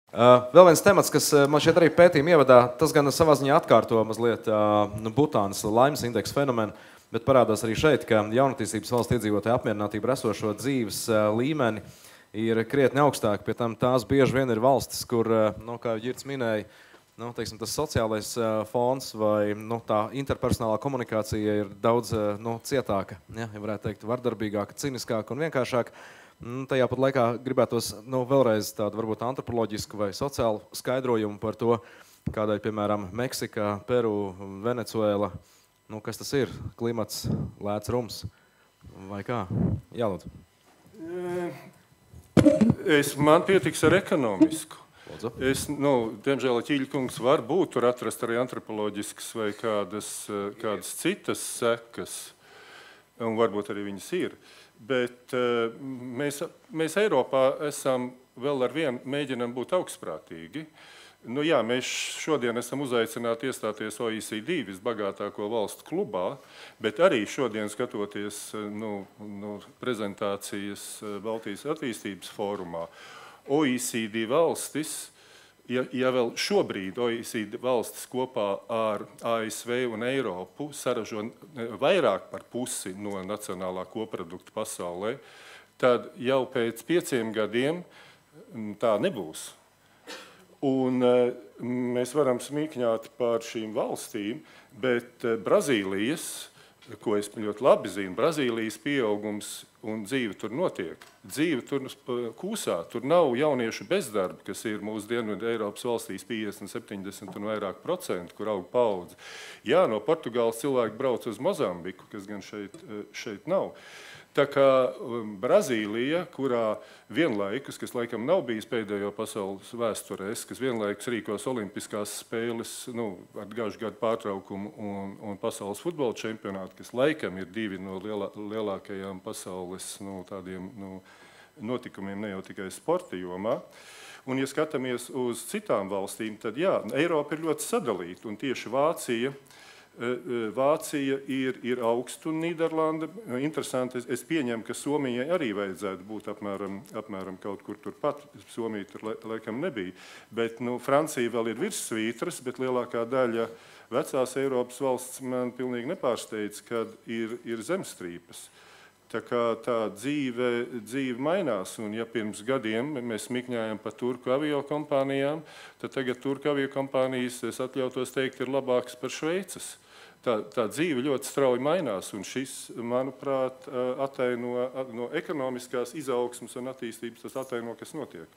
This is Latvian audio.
Vēl viens temats, kas man šeit arī pētījuma ievadā, tas gan savā ziņā atkārto mazliet Butānas laimes indeksa fenomenu, bet parādās arī šeit, ka jaunatīstības valsts iedzīvotāju apmierinātību esošo dzīves līmeni ir krietni augstāk. Pie tam tās bieži vien ir valstis, kur, kā Ģirds minēja, teiksim, tas sociālais fons vai tā interpersonālā komunikācija ir daudz cietāka, ja varētu teikt, vardarbīgāka, ciniskāka un vienkāršāka. Tajā pat laikā gribētos vēlreiz tādu varbūt antropoloģisku vai sociālu skaidrojumu par to, kādēļ, piemēram, Meksika, Peru, Venecuēla, kas tas ir? Klimats, lēts rums vai kā? Jā, lūdzu. Man pietiks ar ekonomisku. Diemžēl Ķīļkungs var būt tur atrast arī antropoloģiskas vai kādas citas sekas, un varbūt arī viņas ir. Bet mēs Eiropā esam vēl ar vienu mēģinām būt augstprātīgi. Mēs šodien esam uzaicināti iestāties OECD visbagātāko valstu klubā, bet arī šodien skatoties prezentācijas Baltijas attīstības fórumā, OECD valstis, ja vēl šobrīd OECD valstis kopā ar ASV un Eiropu saražo vairāk par pusi no nacionālā koprodukta pasaulē, tad jau pēc 5 gadiem tā nebūs. Un mēs varam smīkņāt par šīm valstīm, bet Brazīlijas, ko es ļoti labi zinu, Brazīlijas pieaugums un dzīve tur notiek. Dzīve tur kūsā, tur nav jauniešu bezdarba, kas ir mūsu Dienvidu Eiropas valstīs 50, 70 un vairāk procentu, kur aug paudze. Jā, no Portugāles cilvēki brauc uz Mozambiku, kas gan šeit nav. Tā kā Brazīlija, kurā vienlaikus, kas laikam nav bijis pēdējo pasaules vēsturēs, kas vienlaikus rīkos olimpiskās spēles ar dažu gadu pārtraukumu un pasaules futbola čempionātu, kas laikam ir 2 no lielākajām pasaules tādiem notikumiem, ne jau tikai sporta jomā. Un, ja skatāmies uz citām valstīm, tad jā, Eiropa ir ļoti sadalīta, un tieši Vācija ir augstu un Nīderlanda. Interesanti, es pieņemu, ka Somijai arī vajadzētu būt apmēram kaut kur turpat. Somija tur laikam nebija. Bet Francija vēl ir virs svītras, bet lielākā daļa vecās Eiropas valsts man pilnīgi nepārsteidz, kad ir zemstrīpas. Tā kā tā dzīve mainās, un ja pirms gadiem mēs smikņājam par turku aviokompānijām, tad tagad turku aviokompānijas, es atļautos teikt, ir labākas par Šveices. Tā dzīve ļoti strauji mainās, un šis, manuprāt, ataino no ekonomiskās izaugsmes un attīstības, tas ataino, kas notiek.